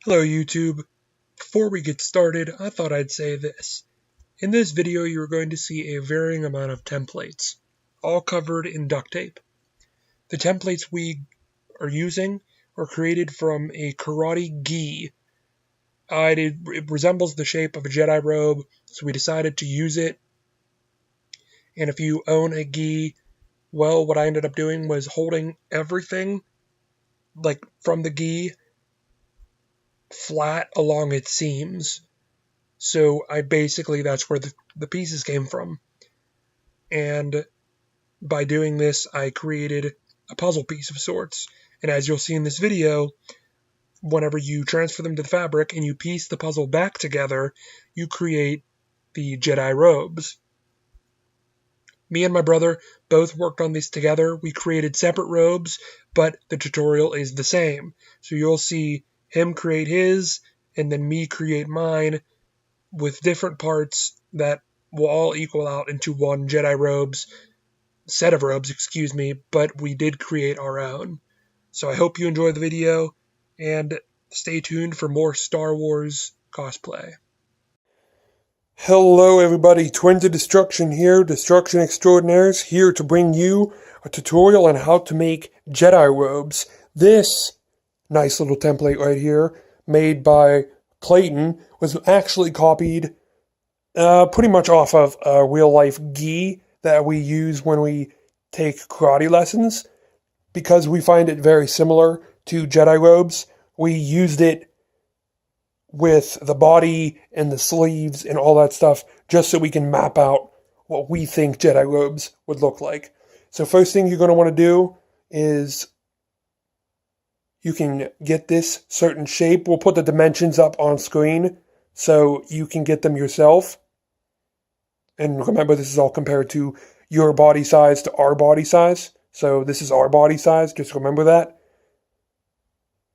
Hello YouTube. Before we get started, I thought I'd say this. In this video you're going to see a varying amount of templates, all covered in duct tape. The templates we are using are created from a karate gi. It resembles the shape of a Jedi robe, so we decided to use it. And if you own a gi, well, what I ended up doing was holding everything, like from the gi, flat along its seams. So that's where the pieces came from. And by doing this, I created a puzzle piece of sorts. And as you'll see in this video, whenever you transfer them to the fabric and you piece the puzzle back together, you create the Jedi robes. Me and my brother both worked on this together. We created separate robes, but the tutorial is the same. So you'll see him create his, and then me create mine, with different parts that will all equal out into one set of robes, but we did create our own. So I hope you enjoy the video, and stay tuned for more Star Wars cosplay. Hello everybody, Twins of Destruction here, Destruction Extraordinaires, here to bring you a tutorial on how to make Jedi robes. This nice little template right here, made by Clayton, was actually copied pretty much off of a real-life gi that we use when we take karate lessons. Because we find it very similar to Jedi robes, we used it with the body and the sleeves and all that stuff, just so we can map out what we think Jedi robes would look like. So first thing you're going to want to do is you can get this certain shape. We'll put the dimensions up on screen so you can get them yourself. And remember, this is all compared to your body size to our body size. So this is our body size, just remember that.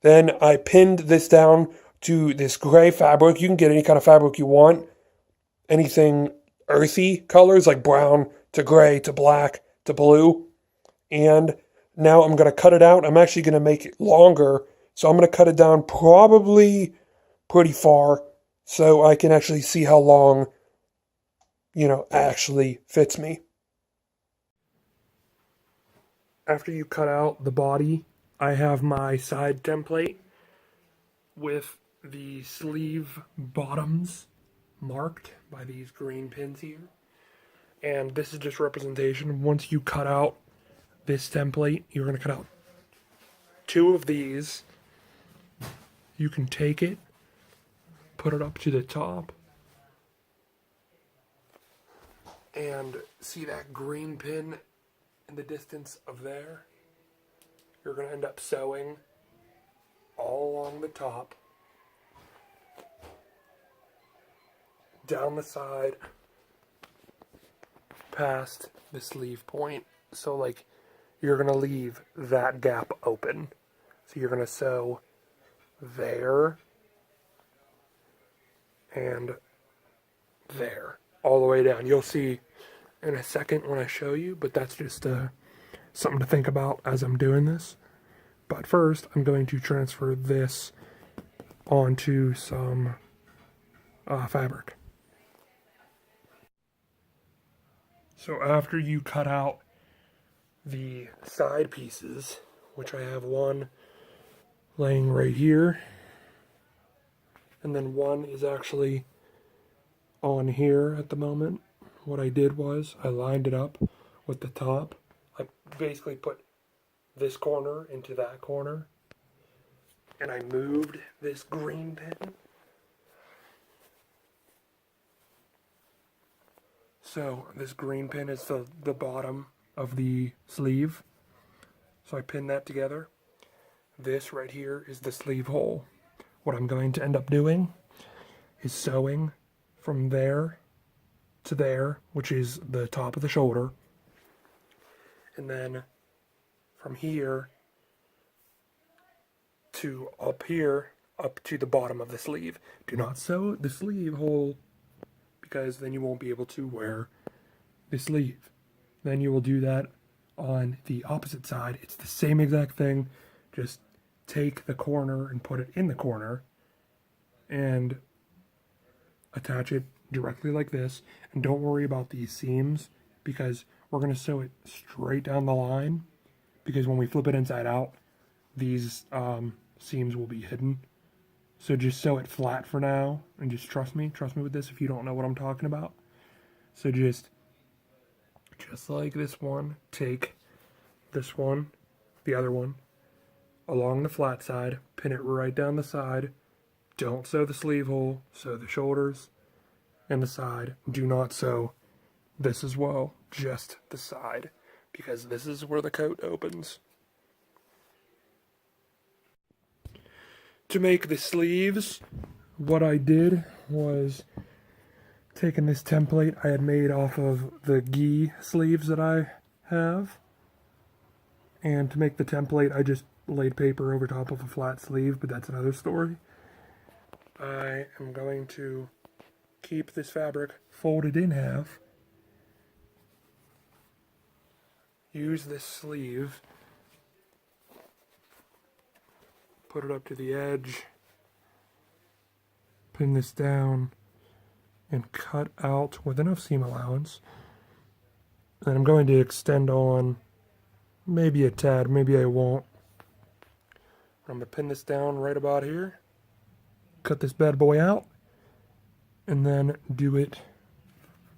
Then I pinned this down to this gray fabric. You can get any kind of fabric you want. Anything earthy colors like brown to gray to black to blue. And now I'm going to cut it out. I'm actually going to make it longer. So I'm going to cut it down probably pretty far so I can actually see how long, actually fits me. After you cut out the body, I have my side template with the sleeve bottoms marked by these green pins here. And this is just representation. Once you cut out this template, you're going to cut out 2 of these. You can take it, put it up to the top, and see that green pin in the distance of there? You're going to end up sewing all along the top, down the side, past the sleeve point. So you're going to leave that gap open. So you're going to sew there and there, all the way down. You'll see in a second when I show you, but that's just something to think about as I'm doing this. But first, I'm going to transfer this onto some fabric. So after you cut out the side pieces, which I have one laying right here, and then one is actually on here at the moment, what I did was I lined it up with the top. I basically put this corner into that corner, and I moved this green pin. So this green pin is the bottom of the sleeve. So I pinned that together. This right here is the sleeve hole. What I'm going to end up doing is sewing from there to there, which is the top of the shoulder. And then from here to up here, up to the bottom of the sleeve. Do not sew the sleeve hole, because then you won't be able to wear the sleeve. Then you will do that on the opposite side. It's the same exact thing, just take the corner and put it in the corner, and attach it directly like this. And don't worry about these seams because we're going to sew it straight down the line, because when we flip it inside out, these seams will be hidden. So just sew it flat for now, and just trust me with this if you don't know what I'm talking about. So just like this one, take this one, the other one, along the flat side, pin it right down the side. Don't sew the sleeve hole, sew the shoulders and the side. Do not sew this as well, just the side, because this is where the coat opens. To make the sleeves, what I did was taking this template I had made off of the gi sleeves that I have, and to make the template I just laid paper over top of a flat sleeve, but that's another story. I am going to keep this fabric folded in half, use this sleeve, put it up to the edge, pin this down, and cut out with enough seam allowance. And I'm going to extend on maybe a tad, maybe I won't. I'm going to pin this down right about here, cut this bad boy out, and then do it,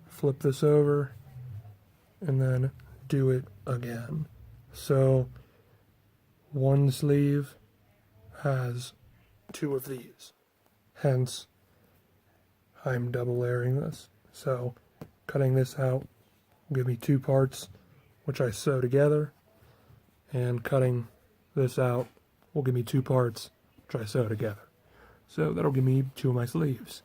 flip this over, and then do it again. So one sleeve has two of these, hence I'm double layering this. So cutting this out will give me two parts which I sew together, and cutting this out will give me two parts which I sew together. So that'll give me two of my sleeves.